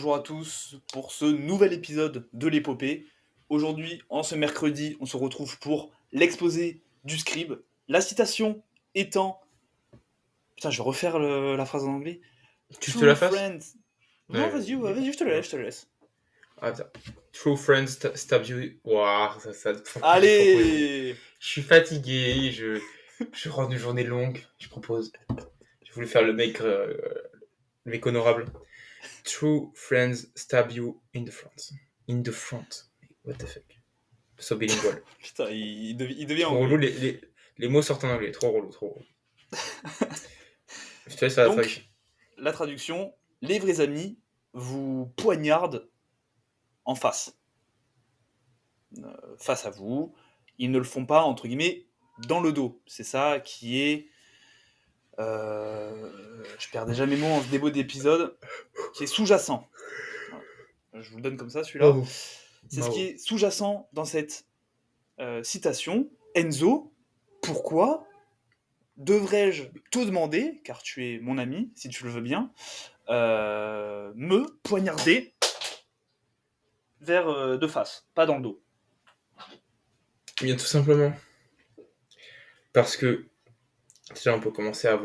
bonjour à tous pour ce nouvel épisode de l'épopée. Aujourd'hui, en ce mercredi, on se retrouve pour l'exposé du scribe. La citation étant... Putain, je vais refaire la phrase en anglais. Tu te True la fasses? friends... Non, Ouais, vas-y, je te la laisse, je te la laisse. Attends. True friends stab you. Ouah, je propose. Allez! Je suis fatigué, je rentre une journée longue. Je propose. Je voulais faire le mec honorable. True friends stab you in the front. In the front. What the fuck. So bilingual. Putain, il devient Trop relou, anglais. les mots sortent en anglais. Trop relou, trop relou. Je te laisse faire la traduction. Donc, la traduction, les vrais amis vous poignardent en face. Face à vous. Ils ne le font pas, entre guillemets, dans le dos. C'est ça qui est... je perds déjà mes mots en ce début d'épisode. Qui est sous-jacent. Voilà. Je vous le donne comme ça, celui-là. Bravo. C'est ce qui est sous-jacent dans cette citation. Enzo, pourquoi devrais-je te demander, car tu es mon ami, si tu le veux bien, me poignarder vers de face, pas dans le dos? Bien tout simplement. Parce que déjà on peut commencer à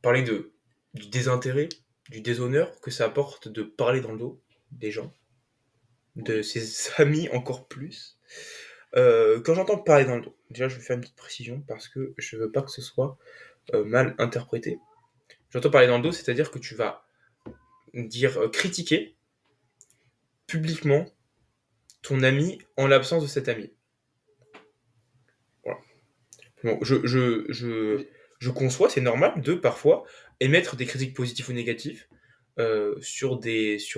parler du désintérêt, du déshonneur que ça apporte de parler dans le dos des gens, de ses amis encore plus. Quand j'entends parler dans le dos, déjà je vais faire une petite précision parce que je veux pas que ce soit mal interprété. J'entends parler dans le dos, c'est-à-dire que tu vas critiquer publiquement ton ami en l'absence de cet ami. Voilà. Bon, je conçois, c'est normal de parfois émettre des critiques positives ou négatives sur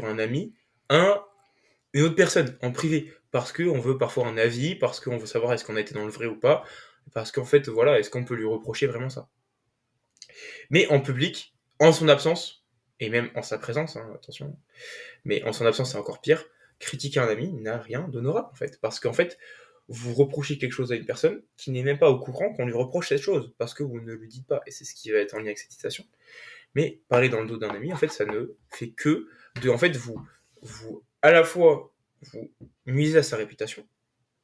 un ami, une autre personne en privé, parce qu'on veut parfois un avis, parce qu'on veut savoir est-ce qu'on a été dans le vrai ou pas, parce qu'en fait, voilà, est-ce qu'on peut lui reprocher vraiment ça. Mais en public, en son absence, et même en sa présence, hein, attention, mais en son absence c'est encore pire, critiquer un ami n'a rien d'honorable en fait, parce qu'en fait, vous reprochez quelque chose à une personne qui n'est même pas au courant qu'on lui reproche cette chose, parce que vous ne lui dites pas, et c'est ce qui va être en lien avec cette citation. Mais parler dans le dos d'un ami, en fait, ça ne fait que de, en fait, vous à la fois, vous nuisez à sa réputation,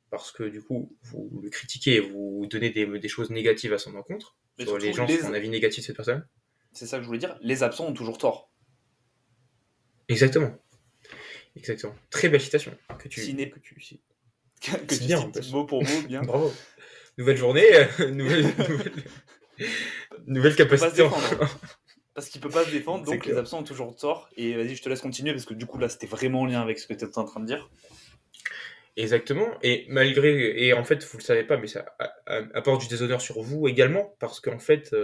parce que du coup, vous le critiquez, vous donnez des choses négatives à son encontre, Mais sur les surtout, gens, sur un avis négatif de cette personne. c'est ça que je voulais dire, les absents ont toujours tort. Exactement. Exactement. Très belle citation que tu Ciné. cites. Que C'est tu bien en cites plus. mot pour mot, bien. Bravo. Nouvelle journée, nouvelle Il peut pas se capacité. défendre. Parce qu'il peut pas se défendre, C'est donc clair. les absents ont toujours tort. Et vas-y, je te laisse continuer, parce que du coup, là, c'était vraiment en lien avec ce que tu étais en train de dire. Exactement. Et en fait, vous le savez pas, mais ça apporte du déshonneur sur vous également, parce qu'en fait,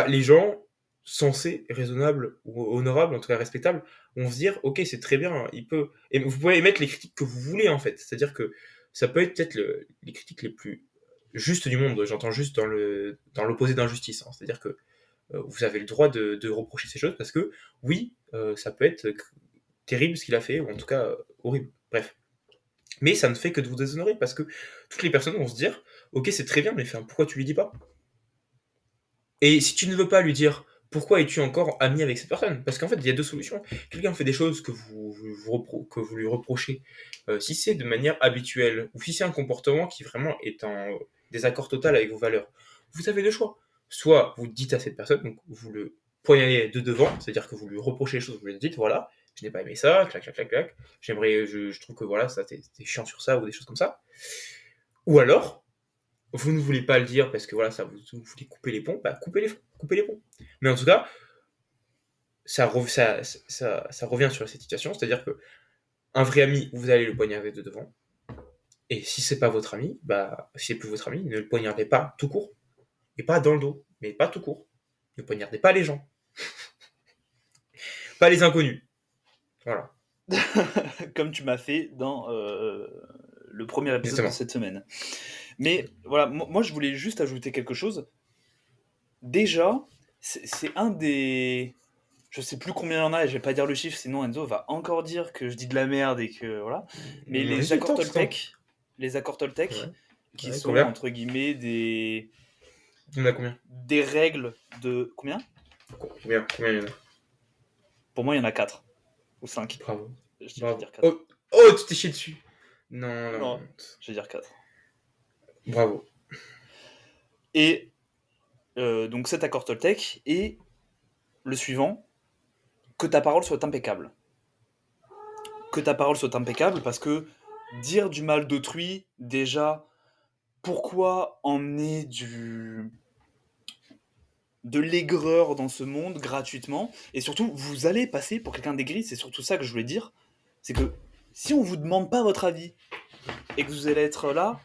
les gens sensés, raisonnables ou honorables, en tout cas respectables, vont se dire, ok, c'est très bien, et vous pouvez émettre les critiques que vous voulez en fait. C'est-à-dire que ça peut être peut-être les critiques les plus justes du monde. J'entends juste dans l'opposé d'injustice. Hein. C'est-à-dire que vous avez le droit de reprocher ces choses parce que oui, ça peut être terrible ce qu'il a fait, ou en tout cas horrible. Bref. Mais ça ne fait que de vous déshonorer parce que toutes les personnes vont se dire, ok, c'est très bien, mais pourquoi tu lui dis pas? Et si tu ne veux pas lui dire, pourquoi es-tu encore ami avec cette personne? Parce qu'en fait, il y a deux solutions. Quelqu'un fait des choses que que vous lui reprochez, si c'est de manière habituelle, ou si c'est un comportement qui vraiment est en désaccord total avec vos valeurs, vous avez deux choix. Soit vous dites à cette personne, donc vous le poignardez de devant, c'est-à-dire que vous lui reprochez les choses, vous lui dites, voilà, je n'ai pas aimé ça, clac, clac, clac, clac, je trouve que voilà, ça, t'es chiant sur ça, ou des choses comme ça. Ou alors, vous ne voulez pas le dire parce que voilà, vous voulez couper les ponts, coupez les ponts. Mais en tout cas, ça revient sur cette situation, c'est-à-dire que un vrai ami, vous allez le poignarder de devant, et si c'est pas votre ami, si c'est plus votre ami, ne le poignardez pas tout court, et pas dans le dos, mais pas tout court. Ne poignardez pas les gens, pas les inconnus. Voilà. Comme tu m'as fait dans le premier épisode Exactement. de cette semaine. Mais voilà, moi je voulais juste ajouter quelque chose. Déjà, c'est un des... Je sais plus combien il y en a, et je vais pas dire le chiffre, sinon Enzo va encore dire que je dis de la merde et que voilà. Mais les Vas-y, accords tente. Toltec, les accords Toltec, qui Ouais, sont combien? entre guillemets Il y en a combien? des règles de... Combien? Combien il y en a? Pour moi, il y en a 4 ou 5. Bravo. Je vais Bravo. dire 4. Oh, oh, tu t'es chié dessus. Non, la Non, honte. je vais dire 4. Bravo. Et donc cet accord Toltec, et le suivant, que ta parole soit impeccable. Que ta parole soit impeccable, parce que dire du mal d'autrui, déjà, pourquoi emmener de l'aigreur dans ce monde gratuitement? Et surtout, vous allez passer pour quelqu'un d'aigri, c'est surtout ça que je voulais dire. C'est que si on vous demande pas votre avis, et que vous allez être là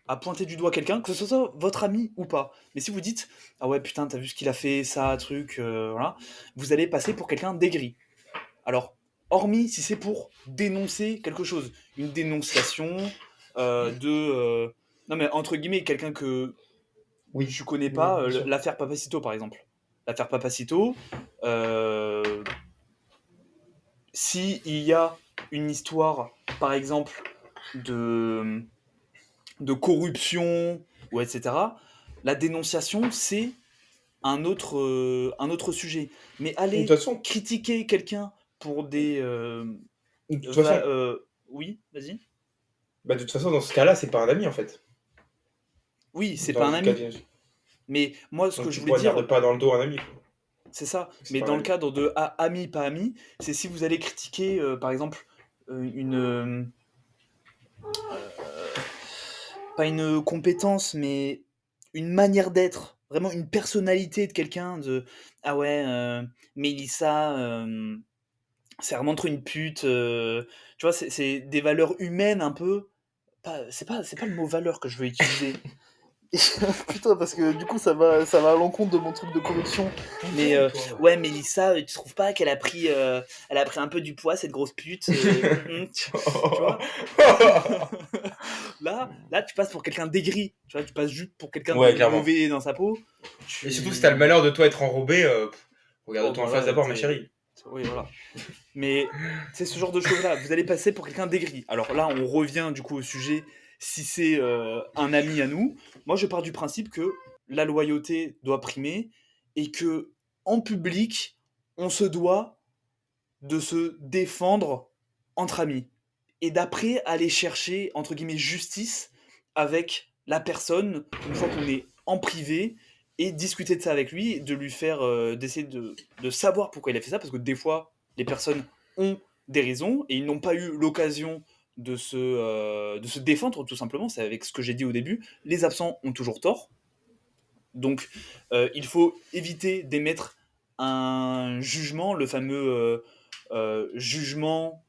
à pointer du doigt quelqu'un, que ce soit votre ami ou pas. Mais si vous dites ah ouais putain t'as vu ce qu'il a fait, ça, truc, voilà, vous allez passer pour quelqu'un d'aigri. Alors, hormis si c'est pour dénoncer quelque chose, une dénonciation non mais entre guillemets quelqu'un que Oui. je connais Oui, pas, bien sûr. l'affaire Papacito par exemple. L'affaire Papacito, si il y a une histoire, par exemple, de corruption, ou etc., la dénonciation, c'est un autre sujet. Mais De toute aller façon, critiquer quelqu'un pour des... de toute façon, oui, vas-y. bah, de toute façon, dans ce cas-là, c'est pas un ami en fait. Oui, c'est Dans pas un le cas ami. d'une- Mais moi, ce Donc que je tu voulais dire, poignardes pas dans le dos un ami, quoi. c'est ça. C'est Mais pas un dans le ami. cadre de ami, pas ami, c'est si vous allez critiquer, par exemple, une... pas une compétence, mais une manière d'être, vraiment une personnalité de quelqu'un, de ah ouais, Mélissa, c'est vraiment trop une pute, tu vois, c'est des valeurs humaines un peu. C'est pas le mot valeur que je veux utiliser. Putain, parce que du coup, ça va à l'encontre de mon truc de corruption. Mais ouais, Mélissa, tu trouves pas qu'elle a elle a pris un peu du poids, cette grosse pute tu vois. Là, tu passes pour quelqu'un d'aigri. Tu vois, tu passes juste pour quelqu'un de Ouais, clairement. mauvais dans sa peau. Et surtout, si t'as le malheur de toi être enrobé, Oh, regarde-toi en face voilà, d'abord, ma chérie. oui, voilà. Mais c'est ce genre de choses-là. Vous allez passer pour quelqu'un d'aigri. Alors là, on revient du coup au sujet. Si c'est un ami à nous, moi je pars du principe que la loyauté doit primer et que en public, on se doit de se défendre entre amis et d'après aller chercher entre guillemets justice avec la personne une fois qu'on est en privé et discuter de ça avec lui, de lui faire d'essayer de savoir pourquoi il a fait ça parce que des fois les personnes ont des raisons et ils n'ont pas eu l'occasion de se défendre tout simplement. C'est avec ce que j'ai dit au début, les absents ont toujours tort. Donc il faut éviter d'émettre un jugement, le fameux jugement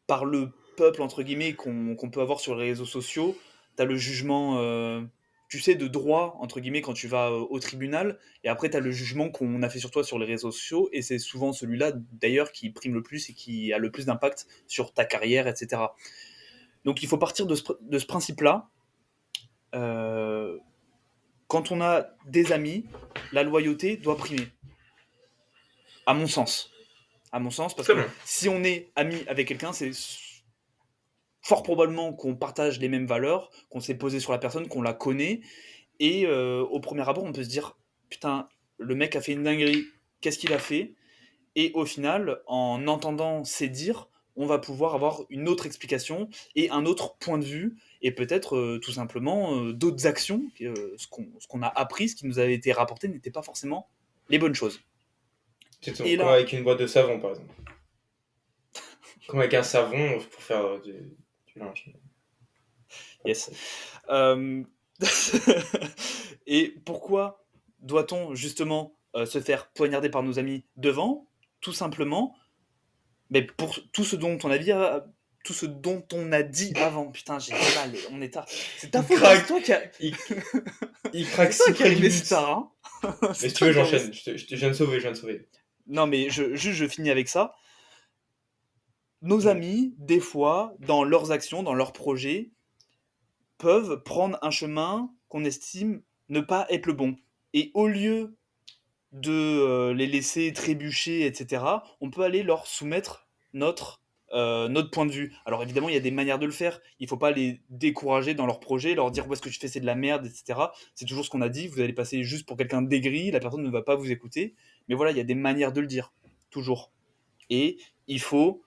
par le peuple, entre guillemets, qu'on peut avoir sur les réseaux sociaux. Tu as le jugement, tu sais, de droit, entre guillemets, quand tu vas au tribunal, et après tu as le jugement qu'on a fait sur toi sur les réseaux sociaux, et c'est souvent celui-là, d'ailleurs, qui prime le plus et qui a le plus d'impact sur ta carrière, etc. Donc il faut partir de ce principe-là. Euh, Quand on a des amis, la loyauté doit primer, à mon sens. À mon sens, parce Très que bien. si on est ami avec quelqu'un, c'est fort probablement qu'on partage les mêmes valeurs, qu'on s'est posé sur la personne, qu'on la connaît, et au premier abord, on peut se dire, putain, le mec a fait une dinguerie, qu'est-ce qu'il a fait? Et au final, en entendant ces dires, on va pouvoir avoir une autre explication et un autre point de vue, et peut-être tout simplement d'autres actions, ce qu'on a appris, ce qui nous avait été rapporté n'était pas forcément les bonnes choses. C'est tout. Et Comme là, avec une boîte de savon, par exemple. Comme avec un savon pour faire du linge. yes. Euh, Et pourquoi doit-on justement se faire poignarder par nos amis devant? Tout simplement, mais pour tout ce dont on a dit, tout ce dont on a dit avant. Putain, j'ai du mal, on est tard. C'est ta Il faute, hein, craque. Il, il craque c'est toi si qui as près du arrivé si but. tard. Hein. Mais C'est si tu toi veux, qui as arrivé. j'enchaîne. Je viens de sauver, je viens de sauver. Non, mais je finis avec ça. Nos Mm. amis, des fois, dans leurs actions, dans leurs projets, peuvent prendre un chemin qu'on estime ne pas être le bon. Et au lieu de les laisser trébucher, etc., on peut aller leur soumettre notre point de vue. Alors évidemment, il y a des manières de le faire. Il ne faut pas les décourager dans leur projet, leur dire ouais, ce que tu fais c'est de la merde, etc. C'est toujours ce qu'on a dit. Vous allez passer juste pour quelqu'un d'aigri, la personne ne va pas vous écouter. Mais voilà, il y a des manières de le dire, toujours. et il faut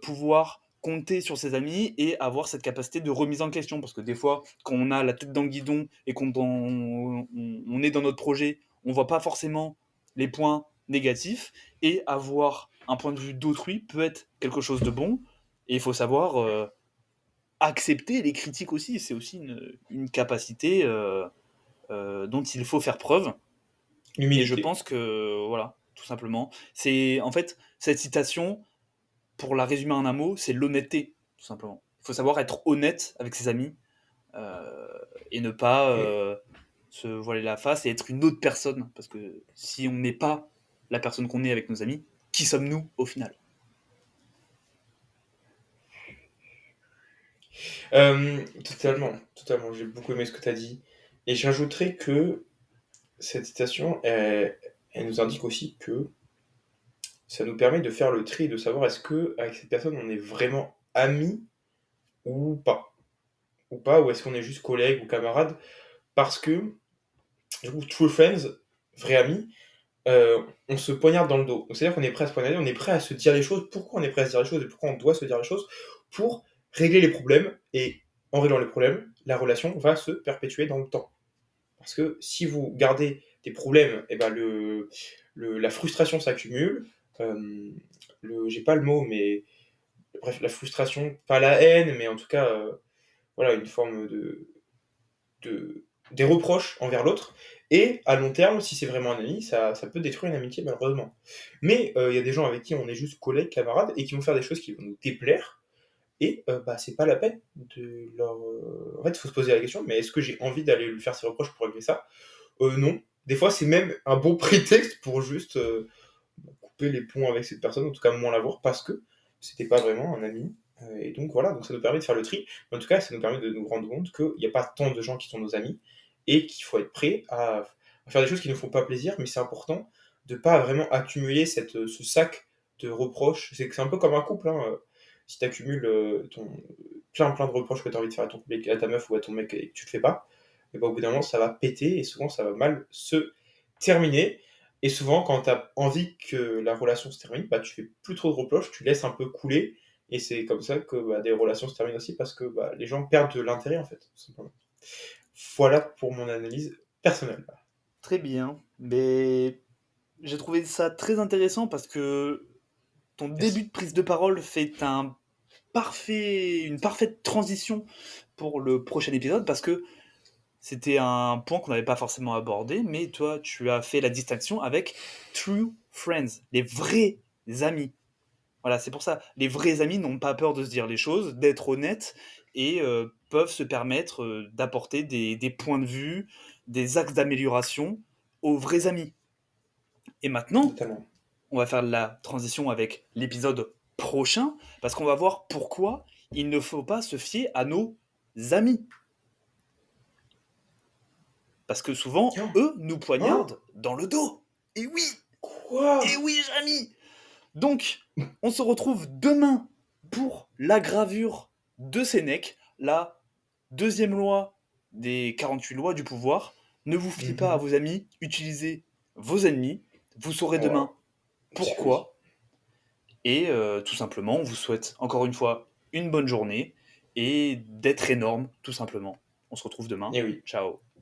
pouvoir compter sur ses amis et avoir cette capacité de remise en question. Parce que des fois, quand on a la tête dans le guidon et on est dans notre projet, on voit pas forcément les points négatifs, et avoir un point de vue d'autrui peut être quelque chose de bon, et il faut savoir accepter les critiques aussi. C'est aussi une capacité dont il faut faire preuve. Et je L'humilité. pense que, voilà, tout simplement, c'est en fait cette citation, pour la résumer en un mot, c'est l'honnêteté, tout simplement. Il faut savoir être honnête avec ses amis euh, et ne pas Et, se voiler la face et être une autre personne. Parce que si on n'est pas la personne qu'on est avec nos amis, qui sommes-nous au final? totalement, totalement. J'ai beaucoup aimé ce que tu as dit. Et j'ajouterais que cette citation, elle nous indique aussi que ça nous permet de faire le tri, de savoir est-ce que avec cette personne on est vraiment amis ou pas. Ou pas, ou est-ce qu'on est juste collègues ou camarades. Parce que, du coup, true friends, vrais amis, on se poignarde dans le dos. Donc, c'est-à-dire qu'on est prêt à se poignarder, on est prêt à se dire les choses. Pourquoi on est prêt à se dire les choses et pourquoi on doit se dire les choses? Pour régler les problèmes. Et en réglant les problèmes, la relation va se perpétuer dans le temps. Parce que si vous gardez des problèmes, et ben la frustration s'accumule. J'ai pas le mot, mais bref, la frustration, pas la haine, mais en tout cas, voilà, une forme des reproches envers l'autre. Et à long terme, si c'est vraiment un ami, ça peut détruire une amitié, malheureusement. Mais il y a des gens avec qui on est juste collègues, camarades, et qui vont faire des choses qui vont nous déplaire. Et bah, c'est pas la peine de leur. En fait, il faut se poser la question, mais est-ce que j'ai envie d'aller lui faire ses reproches pour régler ça? Non. Des fois, c'est même un bon prétexte pour juste couper les ponts avec cette personne, en tout cas moins la voir, parce que c'était pas vraiment un ami. Et donc voilà, donc ça nous permet de faire le tri. Mais en tout cas, ça nous permet de nous rendre compte qu'il n'y a pas tant de gens qui sont nos amis et qu'il faut être prêt à faire des choses qui ne nous font pas plaisir, mais c'est important de pas vraiment accumuler ce sac de reproches. C'est un peu comme un couple, hein. Si tu accumules plein de reproches que tu as envie de faire à ta meuf ou à ton mec et que tu le fais pas, et ben, au bout d'un moment, ça va péter et souvent ça va mal se terminer. Et souvent, quand tu as envie que la relation se termine, bah, tu fais plus trop de reproches, tu laisses un peu couler. Et c'est comme ça que bah, des relations se terminent aussi parce que bah, les gens perdent de l'intérêt en fait, tout simplement. Voilà pour mon analyse personnelle. Très bien. Mais j'ai trouvé ça très intéressant parce que ton début Merci. de prise de parole fait une parfaite transition pour le prochain épisode, parce que c'était un point qu'on n'avait pas forcément abordé, mais toi, tu as fait la distinction avec true friends, les vrais amis. Voilà, c'est pour ça. Les vrais amis n'ont pas peur de se dire les choses, d'être honnêtes, et peuvent se permettre d'apporter des points de vue, des axes d'amélioration aux vrais amis. Et maintenant, Totalement. on va faire la transition avec l'épisode prochain, parce qu'on va voir pourquoi il ne faut pas se fier à nos amis. Parce que souvent, Tiens. eux nous Hein? poignardent dans le dos. Quoi? Et oui, Jamy. Donc, on se retrouve demain pour la gravure de Sénèque, la deuxième loi des 48 lois du pouvoir. Ne vous fiez pas à Mhm. vos amis, utilisez vos ennemis. Vous saurez demain Wow. Psychologie. pourquoi. Et tout simplement, on vous souhaite encore une fois une bonne journée et d'être énorme, tout simplement. On se retrouve demain. Eh oui. Ciao.